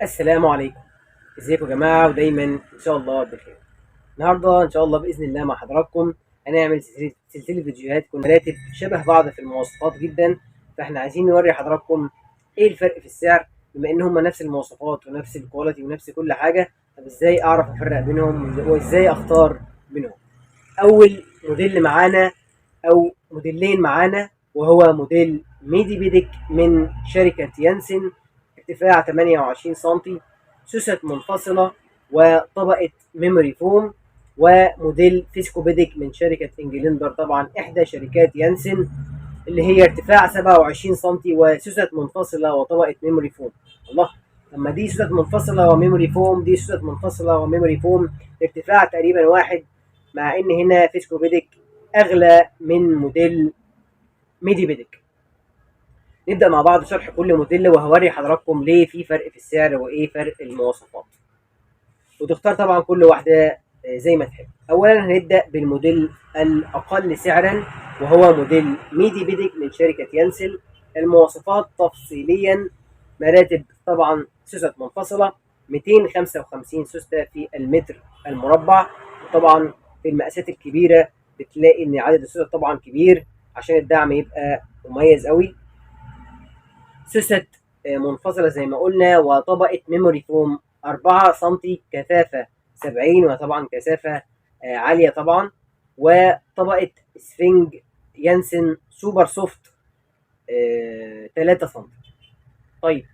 السلام عليكم. ازيكم يا جماعه؟ ودايما ان شاء الله بخير. النهارده ان شاء الله باذن الله مع حضراتكم هنعمل سلسله فيديوهات تكون مراتب شبه بعض في المواصفات جدا. فاحنا عايزين نوري حضراتكم ايه الفرق في السعر، بما ان هما نفس المواصفات ونفس الكواليتي ونفس كل حاجه. طب ازاي اعرف افرق بينهم وازاي اختار بينهم؟ اول موديل معانا او موديلين معانا وهو موديل ميدي بيديك من شركة يانسن، ارتفاع 28 سم، سوست منفصلة وطبقة ميموري فوم. وموديل فيسكو بيديك من شركة انجلندر، طبعا احدى شركات يانسن، اللي هي ارتفاع 27 سم وسوست منفصلة وطبقة ميموري فوم. الله، لما دي سوست منفصلة وميموري فوم، دي سوست منفصلة وميموري فوم، ارتفاع تقريبا واحد، مع ان هنا فيسكو بيديك اغلى من موديل ميدي بيديك. نبدا مع بعض شرح كل موديل، وهوري حضراتكم ليه في فرق في السعر وايه فرق المواصفات، وتختار طبعا كل واحده زي ما تحب. اولا هنبدا بالموديل الاقل سعرا وهو موديل ميدي بيديك من شركه يانسل. المواصفات تفصيليا: مراتب طبعا سوست منفصله، 255 سوسته في المتر المربع. طبعا في المقاسات الكبيره بتلاقي ان عدد السوست طبعا كبير عشان الدعم يبقى مميز قوي. سوست منفصله زي ما قلنا، وطبقه ميموري فوم 4 سم، كثافه 70، وطبعا كثافه عاليه طبعا. وطبقه سفنج يانسن سوبر سوفت 3 سم. طيب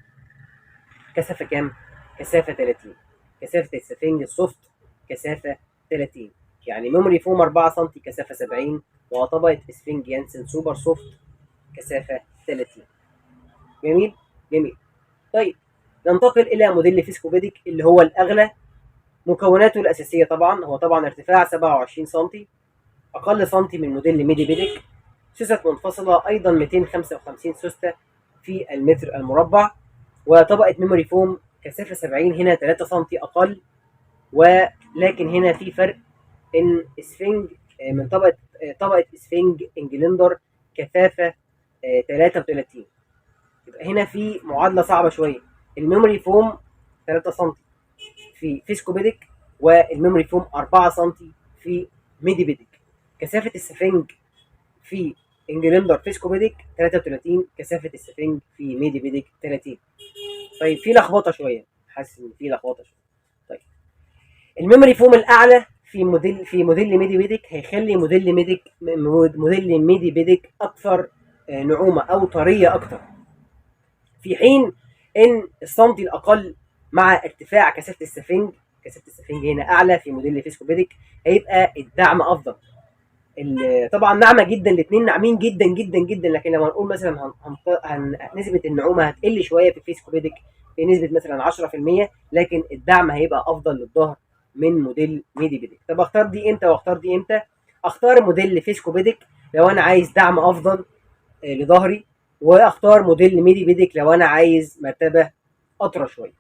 كثافه كام؟ كثافه 30. كثافه السفنج السوفت كثافه 30، يعني ميموري فوم 4 سم كثافه 70، وطبقه سفنج يانسن سوبر سوفت كثافه 30. جميل جميل. طيب ننتقل الى موديل فيسكو بيديك اللي هو الاغلى. مكوناته الاساسيه طبعا هو ارتفاع 27 سم، اقل سنتي من موديل ميدي بيديك. سوست منفصله ايضا 255 سوسته في المتر المربع، وطبقه ميموري فوم كثافه 70، هنا 3 سم اقل. ولكن هنا في فرق، ان اسفنج من طبقه اسفنج انجلندر كثافه 33. يبقى هنا في معادله صعبه شويه. الميموري فوم 3 سم في فيسكو بيديك، والميموري فوم 4 سم في ميدي بيديك. كثافه السفنج في انجلندر فيسكو بيديك 33، كثافه السفنج في ميدي بيديك 30. طيب في لخبطه شويه، حاسس ان في لخبطه شويه. طيب الميموري فوم الاعلى في موديل ميدي بيديك هيخلي موديل ميدي بيديك اكثر نعومه او طريه اكثر، في حين ان السنتي الاقل مع ارتفاع كثافه السفنج هنا اعلى في موديل فيسكو بيديك، هيبقى الدعم افضل. طبعا ناعمه جدا، الاثنين ناعمين جدا جدا جدا، لكن لما نقول مثلا نسبه النعومه هتقل شويه في فيسكو بيديك بنسبه مثلا 10%، لكن الدعم هيبقى افضل للظهر من موديل ميدي بيديك. طب اختار دي امتى واختار دي امتى؟ اختار موديل فيسكو بيديك لو انا عايز دعم افضل لظهري، واختار موديل ميدي بيديك لو انا عايز مرتبه اطرى شويه.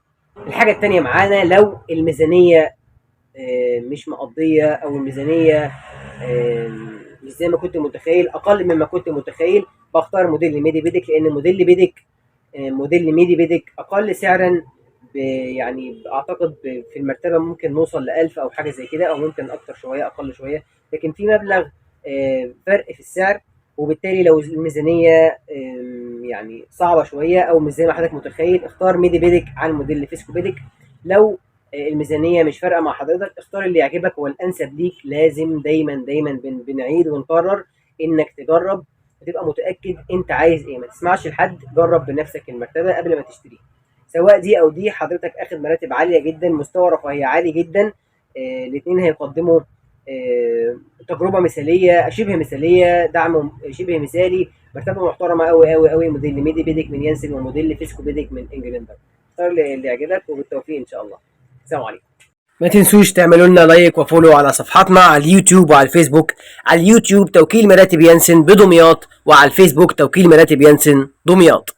الحاجه الثانيه معانا، لو الميزانيه مش مقضيه، او الميزانيه مش زي ما كنت متخيل، اقل مما كنت متخيل، بختار موديل ميدي بيديك، لان موديل ميدي بيديك اقل سعرا، يعني اعتقد في المرتبه ممكن نوصل ل 1000 او حاجه زي كده، او ممكن اكتر شويه اقل شويه، لكن في مبلغ فرق في السعر. وبالتالي لو الميزانيه يعني صعبه شويه او مش زي ما حضرتك متخيل، اختار ميدي بيديك عن موديل فيسكو بيديك. لو الميزانيه مش فارقه مع حضرتك، اختار اللي يعجبك والانسب ليك. لازم دايما دايما بنعيد ونكرر انك تجرب وتبقى متاكد انت عايز ايه، ما تسمعش لحد، جرب بنفسك المرتبه قبل ما تشتريها، سواء دي او دي. حضرتك اخد مراتب عاليه جدا، مستوى رفاهيه عالي جدا، الاثنين هيقدموا تجربه مثاليه، شبه مثاليه، دعم شبه مثالي، مرتبه محترمه قوي قوي قوي. موديل ميدي بيديك من يانسن وموديل فيسكو بيديك من انجلندر. اختار اللي يعجبك، وبالتوفيق ان شاء الله. السلام عليكم. ما تنسوش تعملوا لنا لايك وفولو على صفحاتنا على اليوتيوب وعلى الفيسبوك. على اليوتيوب توكيل مراتب يانسن بدمياط، وعلى الفيسبوك توكيل مراتب يانسن دمياط.